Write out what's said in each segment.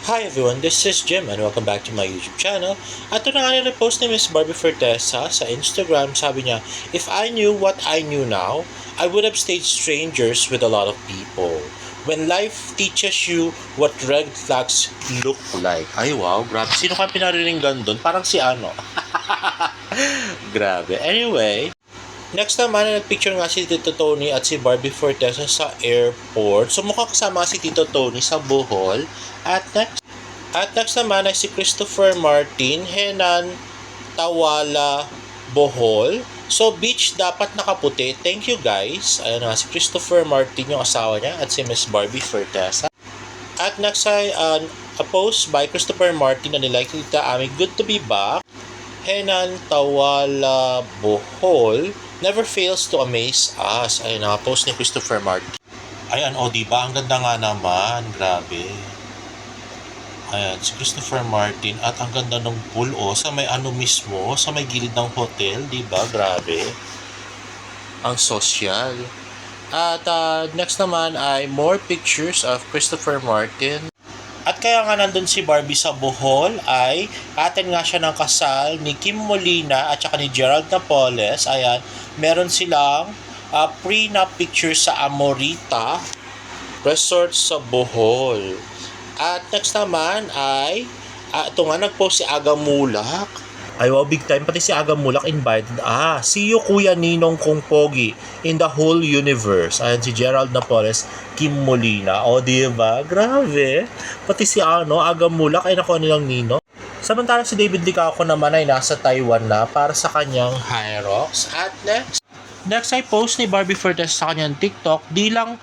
Hi everyone, this is Jim and welcome back to my YouTube channel. At ito na nga nire-post ni Miss Barbie Fortesa sa Instagram. Sabi niya, if I knew what I knew now, I would have stayed strangers with a lot of people. When life teaches you what red flags look like. Ay wow, grabe. Sino ka pinariringgan doon? Parang si ano. Grabe. Anyway, next naman, nagpicture nga si Tito Tony at si Barbie Fortesa sa airport. So mukhang kasama si Tito Tony sa Bohol. At next naman ay si Christopher Martin, Henan, Tawala, Bohol. So beach dapat nakaputi. Thank you guys. Ayun nga, si Christopher Martin yung asawa niya at si Miss Barbie Fortesa. At next ay a post by Christopher Martin na nilike nita aming good to be back. Henan, Tawala, Bohol never fails to amaze us. Ayun na, post ni Christopher Martin. Ayan, o diba? Ang ganda nga naman. Grabe. Ayan, si Christopher Martin. At ang ganda ng pool, sa may ano mismo, sa may gilid ng hotel. Diba? Grabe. Ang social. At next naman ay more pictures of Christopher Martin. At kaya nga nandun si Barbie sa Bohol ay atin nga siya ng kasal ni Kim Molina at saka ni Gerald Napoles. Ayan, meron silang prenup picture sa Amorita Resort sa Bohol. At next naman ay ito nga nagpost si Aga Mulak. Ay wow, big time. Pati si Aga Mulak invited. See you Kuya Ninong Kong Pogi in the whole universe. Ayan si Gerald Napoles, Kim Molina. O diba? Grabe. Pati si Aga Mulak ay nakuha nilang Ninong. Samantalang si David Licauco naman ay nasa Taiwan na para sa kanyang Hyrox. At next ay post ni Barbie Fortesa sa kanyang TikTok. Di lang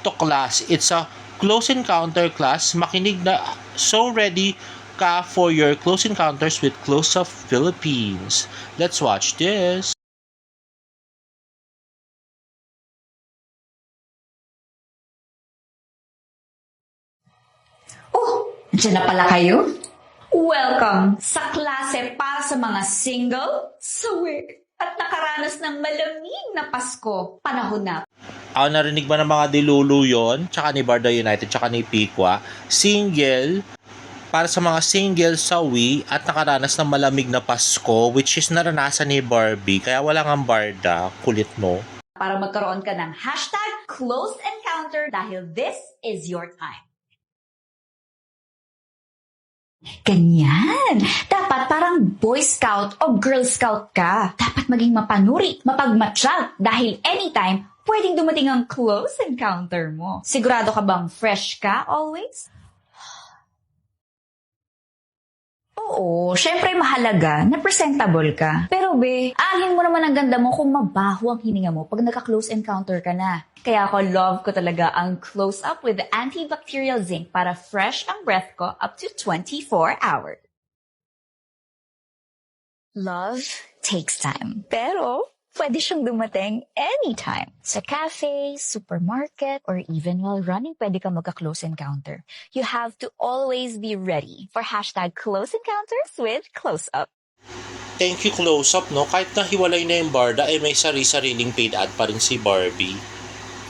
to class. It's a close encounter class. Makinig na. So ready ka for your close encounters with Close Up Philippines. Let's watch this. Oh, nandiyan na pala kayo? Welcome sa klase para sa mga single, sawi, at nakaranas ng malamig na Pasko. Panahon na. Narinig ba ng mga dilulu yon? Tsaka ni Barda United, tsaka ni Pikwa. Single, para sa mga single sawi at nakaranas ng malamig na Pasko, which is naranasan ni Barbie. Kaya wala nga Barda, kulit mo. Para magkaroon ka ng hashtag close encounter dahil this is your time. Ganyan. Dapat parang Boy Scout o Girl Scout ka. Dapat maging mapanuri, mapagmatsyag dahil anytime pwedeng dumating ang close encounter mo. Sigurado ka bang fresh ka always? Oo, syempre mahalaga na presentable ka. Pero aanhin mo naman ang ganda mo kung mabaho ang hininga mo pag naka-close encounter ka na. Kaya love ko talaga ang Close Up with antibacterial zinc para fresh ang breath ko up to 24 hours. Love takes time, pero pwede siyang dumating anytime. Sa cafe, supermarket, or even while running, pwede ka magka-close encounter. You have to always be ready for hashtag close encounters with Close Up. Thank you, Close Up, no? Kahit nahiwalay na yung Barda, may sari-sariling paid ad pa rin si Barbie.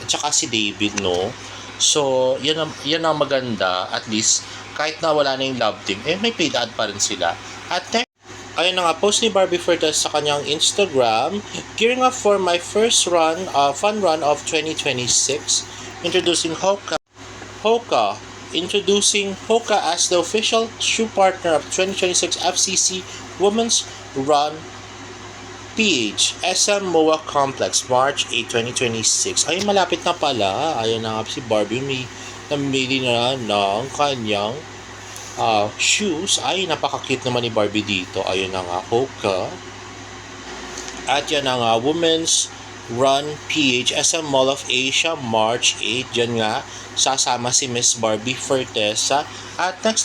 At saka si David, no? So, yan ang maganda. At least, kahit na wala na yung love team, may paid ad pa rin sila. At ayun na nga, post ni Barbie Fortesa sa kanyang Instagram, gearing up for my first fun run of 2026, introducing Hoka as the official shoe partner of 2026 FCC Women's Run PH SM MOA Complex, March 8, 2026. Ay, malapit na pala. Ayun na nga si Barbie, may namili na ng kanyang shoes. Ay, napaka-cute naman ni Barbie dito. Ayun na nga, Hoka. At yan na nga, Women's Run PH SM Mall of Asia, March 8. Diyan nga, sasama si Miss Barbie Fortesa. At next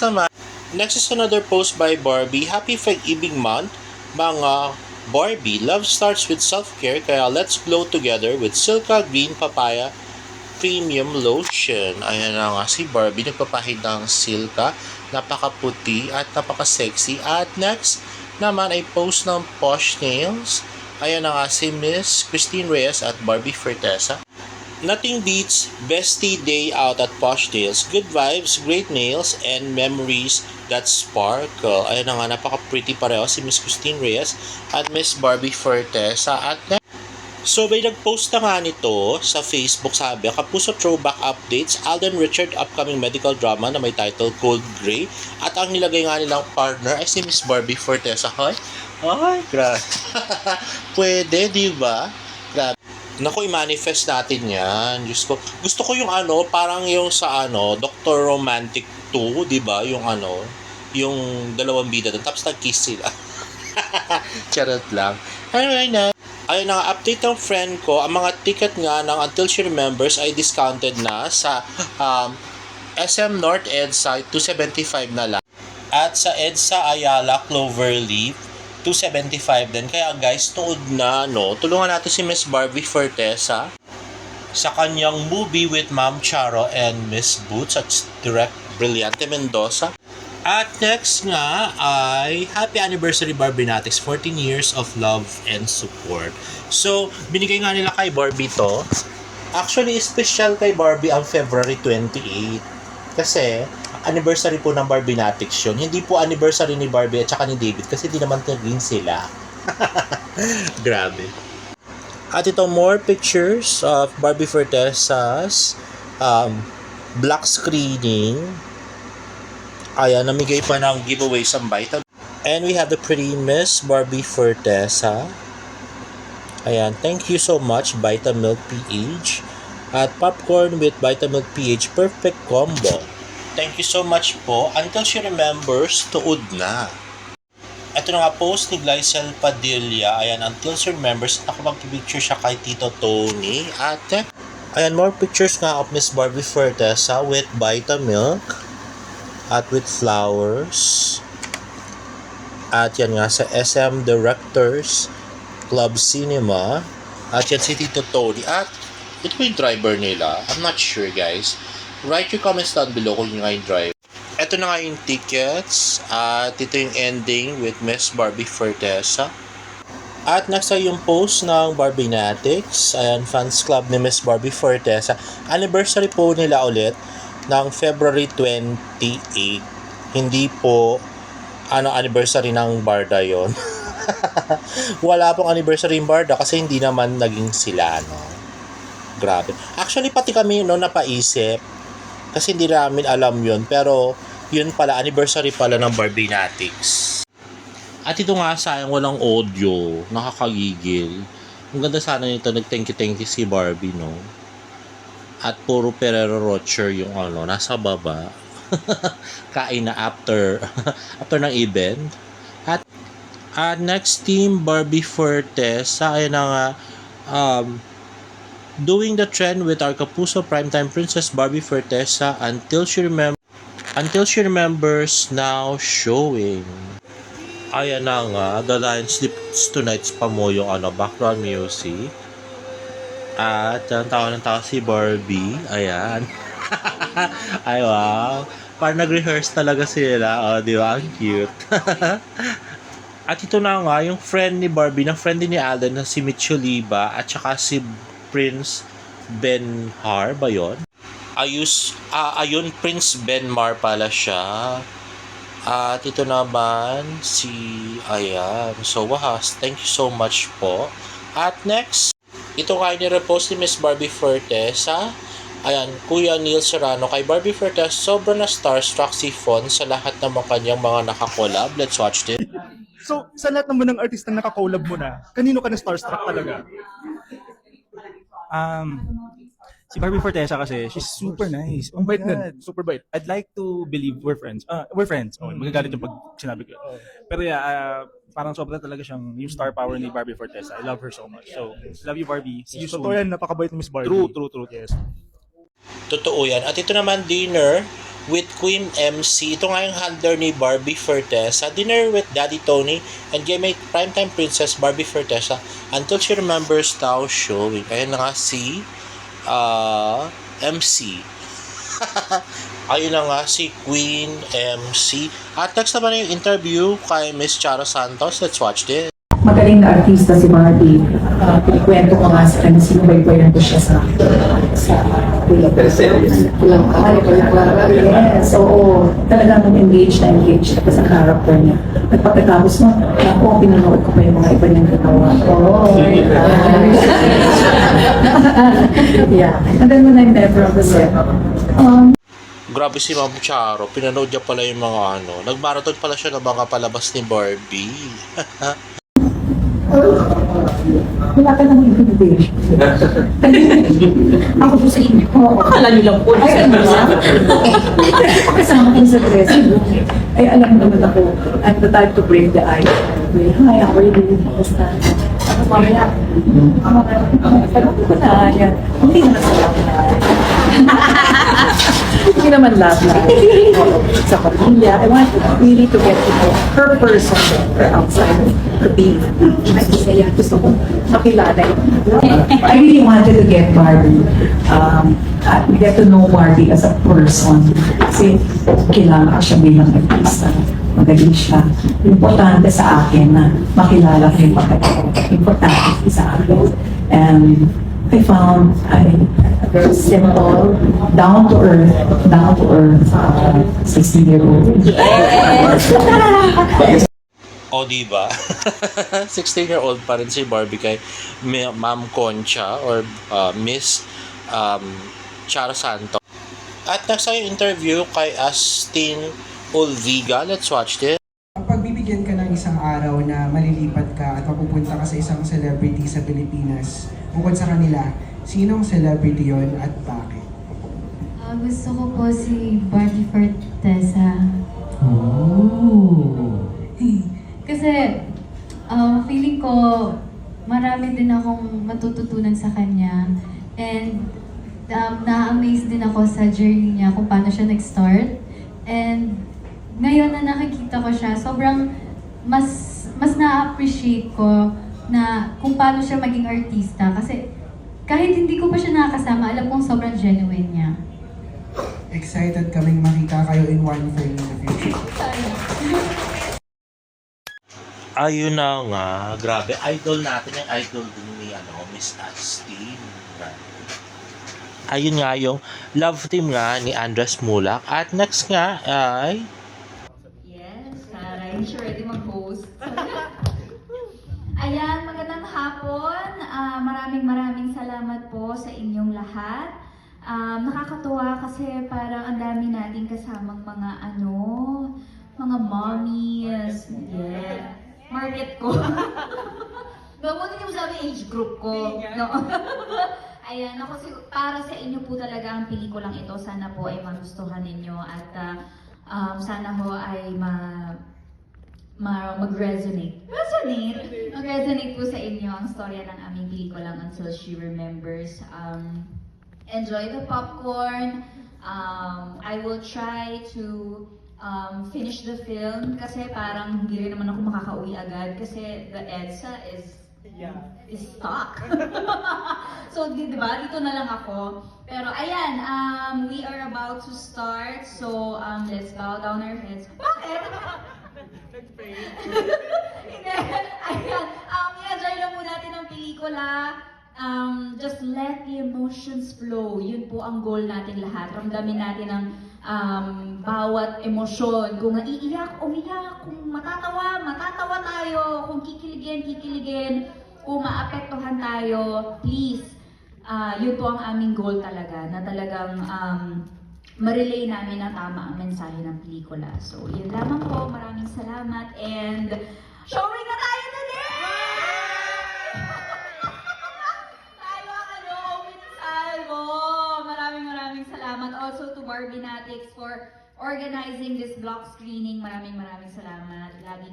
is another post by Barbie. Happy Pag-ibig Month, mga Barbie. Love starts with self-care, kaya let's glow together with Silka Green Papaya Premium Lotion. Ayan na nga si Barbie, nagpapahid ng Silka. Napakaputi at napaka-sexy. At next naman ay post ng Posh Nails. Ayan na nga si Miss Christine Reyes at Barbie Fortesa. Nothing beats bestie day out at Posh Nails. Good vibes, great nails, and memories that sparkle. Ayun na nga, napaka-pretty pareho si Miss Christine Reyes at Miss Barbie Fortesa. At so may nag-post na nga nito sa Facebook, sabi, Kapuso Throwback Updates, Alden Richard upcoming medical drama na may title Cold Grey. At ang nilagay nga nilang partner ay si Miss Barbie Fortesa. Ay, grabe. Pwede, di ba? Grabe. Naku, i-manifest natin yan. Diyos ko. Gusto ko yung parang yung sa Dr. Romantic 2, di ba? Yung yung dalawang bida doon. Tapos nag-kiss sila. Charot lang. Anyway na. Ayun na, update ng friend ko, ang mga ticket nga ng Until She Remembers ay discounted na sa SM North EDSA, 275 na lang. At sa EDSA Ayala, Cloverleaf, 275 din. Kaya guys, tuod na, tulungan natin si Miss Barbie Fortesa sa kanyang movie with Ma'am Charo and Miss Boots at direct Brillante Mendoza. At next nga ay Happy Anniversary Barbinatics, 14 years of love and support. So, binigay nga nila kay Barbie to. Actually, special kay Barbie ang February 28. Kasi, anniversary po ng Barbinatics yun. Hindi po anniversary ni Barbie at saka ni David kasi di naman naging sila. Grabe. At ito, more pictures of Barbie Fortesa's black screening. Ayan, namigay pa ng giveaway sa Vitamilk. And we have the pretty Miss Barbie Fortesa. Ayan, thank you so much, Vitamilk PH. At popcorn with Vitamilk PH, perfect combo. Thank you so much po. Until She Remembers, tuod na. Ito na nga post ni Glycel Padilla. Ayan, Until She Remembers, nakapag-picture siya kay Tito Tony. At ayan, more pictures nga of Miss Barbie Fortesa with Vitamilk. At with flowers. At yan nga sa SM Directors Club Cinema. At yan si Tito Tony. At ito yung driver nila. I'm not sure, guys. Write your comments down below kung yung nga yung driver. Ito na nga yung tickets. At ito yung ending with Miss Barbie Fortesa. At next ay yung post ng Barbinatics. Ayan, fans club ni Miss Barbie Fortesa. Anniversary po nila ulit ng February 28. Hindi po anniversary ng Barda yon. Wala pong anniversary ng Barda kasi hindi naman naging sila, Grabe. Actually, pati kami napaisip kasi hindi namin alam yon, pero yun pala, anniversary pala ng Barbinatics. At ito nga, sayang walang audio. Nakakagigil. Ang ganda sana nito, nag-thank you si Barbie, At puro Ferrero Rocher yung nasa baba. Kain na after ng event. At next team, Barbie Fortesa. Ayun na nga, doing the trend with our Kapuso Primetime Princess Barbie Fortesa Until She Remembers now showing. Ayan na nga, The Lion Sleeps Tonight's pa mo yung background music. At ang tawa ng tao si Barbie. Ayan. Ay, wow. Parang nag-rehearse talaga sila. Di ba? Ang cute. At ito na nga, yung friend ni Barbie, ng friend din ni Alden na si Mitch Oliva at saka si Prince Benhar ba yun? Ayun, Prince Benmar pala siya. At ito naman ayan. So, wahas. Thank you so much po. At next, ito nga ni-repost ni Miss Barbie Fortesa. Ayan, Kuya Neil Serrano. Kay Barbie Fortesa, sobrang na starstruck si Fon sa lahat ng mga kanyang mga nakakolab. Let's watch this. So, sa lahat naman ng artistang nakakolab mo na, kanino ka na starstruck talaga? Si Barbie Fortesa kasi, she's super nice. Oh Ang my bait God. nun. Super bait. I'd like to believe we're friends. We're friends. Oh, magagalit yung pag sinabi ko. Pero yeah, parang sobra talaga siyang yung star power ni Barbie Fortesa. I love her so much. So, love you Barbie. See you soon. Totoo yan, napakabait ni Miss Barbie. True. Yes. Totoo yan. At ito naman, dinner with Queen MC. Ito nga yung handler ni Barbie Fortesa. Dinner with Daddy Tony and GMA Primetime Princess Barbie Fortesa Until She Remembers now showing. Ayan na nga si MC. Ayun na nga si Queen MC. At next naman yung interview kay Miss Charo Santos. Let's watch this. Magaling na artista si Barbie. Pinikwento ko nga sa kanya, sinubaybayan ko siya sa Pulang Yes, oo. Talagang engaged na sa character niya. At pagkatapos mo, ako, pinanood ko pa yung mga iba niyang ginawa. Yeah. And then when I met her on the set, Grabe si Ma'am Charo, pinanood niya pala yung mga nagmarathon pala siya ng mga palabas ni Barbie. wala ka nang invitation. Ako po sa inyo. Akala niyo lang po. Ay, ano ba? Kasama ko sa dressing room. Ay, alam mo naman ako, I'm the type to break the ice. Hi, how are you doing? Basta. Ako, mamaya. Alam ko na, yan. Hindi naman sa lahat na. Hindi naman lahat na. Sa pamilya. I want really to get to know her person, her outside, her being. Kaya gusto ko makilala yun. I really wanted to get Barbie. At get to know Barbie as a person. Kasi kilala ko siya bilang artista. Magaling siya. Importante sa akin na makilala ko yung pagkakita. Importante sa akin. And I found a very simple, down-to-earth, 16-year-old. O, diba? 16-year-old pa rin si Barbie kay Ma'am Concha or Miss Charo Santos. At next ay interview kay Astin Olviga. Let's watch this. Kapag bibigyan ka ng isang araw na malilipat ka at mapupunta ka sa isang celebrity sa Pilipinas, bukod sa kanila, sinong celebrity yon at bakit? Gusto ko po si Barbie Fortesa. Oh! Kasi feeling ko marami din akong matututunan sa kanya. And na-amaze din ako sa journey niya kung paano siya nag-start. And ngayon na nakikita ko siya, sobrang mas na-appreciate ko na kung paano siya maging artista. Kasi kahit hindi ko pa siya nakakasama, alam kong sobrang genuine niya. Excited kaming makita kayo in one frame in the future. Ayun na nga, grabe. Idol natin yung idol din ni Miss Astin. Ayun nga yung love team nga ni Andres Mulak. At next nga ay Yes, Sarah, hindi siya ready mag-host. Ayan, magandang hapon. Maraming salamat po sa inyong lahat. Nakakatuwa kasi parang ang dami natin kasamang mga mga mommies. Yeah. Market ko. Bago niyo sabi age group ko. No? Ayan, ako para sa inyo po talaga ang pelikulang ito. Sana po ay magustuhan ninyo at sana ho ay mag-resonate. Mag-resonate po sa inyo ang storya ng aming pelikulang Until She Remembers. Enjoy the popcorn. I will try to finish the film kasi parang hindi rin naman ako makakauwi agad kasi the EDSA is stuck. So, di ba? Dito na lang ako. Pero ayan, we are about to start. So, let's bow down our heads. Bakit? Hindi. Ayan. I-enjoy lang po natin ang pelikula. Just let the emotions flow. Yun po ang goal natin lahat. Ramdamin natin ang bawat emosyon. Kung naiiyak, umiyak. Kung matatawa tayo. Kung kikiligin. Kung maapektuhan tayo, please. Yun po ang aming goal talaga. Na talagang ma-relay namin na tama ang mensahe ng pelikula. So, yun lamang po. Maraming salamat. And showing na tayo today! Tayo ang open salvo. Maraming salamat. Also to Barbinatics for organizing this block screening. Maraming salamat. Lagi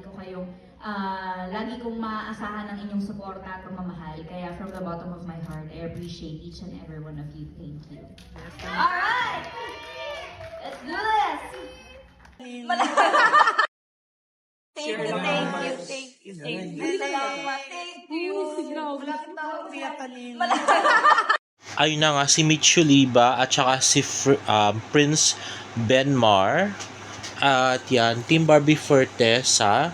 kong maaasahan ang inyong suporta at pagmamahal. Kaya from the bottom of my heart, I appreciate each and every one of you. Thank you. Alright! Let's do this! ayun na nga si Mitch Oliva at saka si Prince Benmar. At yan, Team Barbie Fortesa.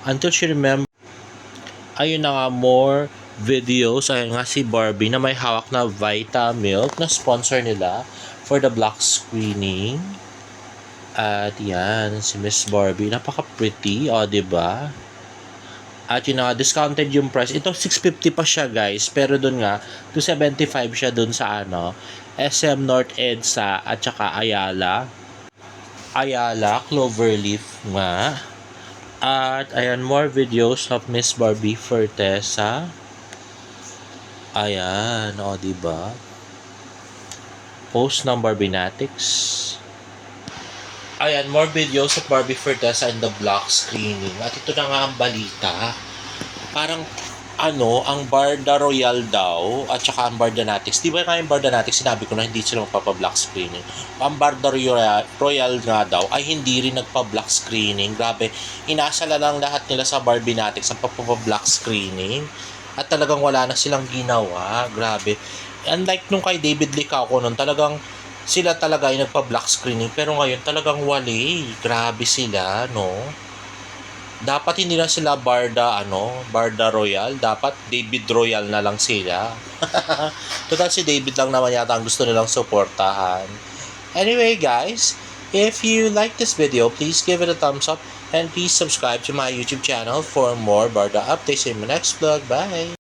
Until She Remembers. Ayun na nga, more videos. Ayan nga si Barbie na may hawak na Vitamilk na sponsor nila for the black screening. At yan, si Miss Barbie. Napaka-pretty, o, diba? At yun na, discounted yung price. Ito, 650 pa siya, guys. Pero dun nga, 275 siya dun sa SM North EDSA at saka Ayala, Cloverleaf nga. At ayan, more videos of Miss Barbie Fortesa. Ayan, o, diba? Post ng Barbinatics. Ayan, more videos of Barbie Fortesa in the block screening. At ito na nga ang balita. Parang, ang Barda Royal daw, at saka ang Bardanatics. Di ba nga yung Bardanatics, sinabi ko na hindi sila magpapa-block screening. Ang Barda Royal nga daw, ay hindi rin nagpa-block screening. Grabe, inasala lang lahat nila sa Barbinatics ang papapa-block screening. At talagang wala na silang ginawa. Grabe. Unlike nung kay David Licauco nun, talagang sila talaga ay nagpa-block screening. Pero ngayon talagang wali. Grabe sila, no? Dapat hindi na sila Barda Royal. Dapat David Royal na lang sila. Total si David lang naman yata ang gusto nilang suportahan. Anyway guys, if you like this video, please give it a thumbs up and please subscribe to my YouTube channel for more Barda updates in my next vlog. Bye!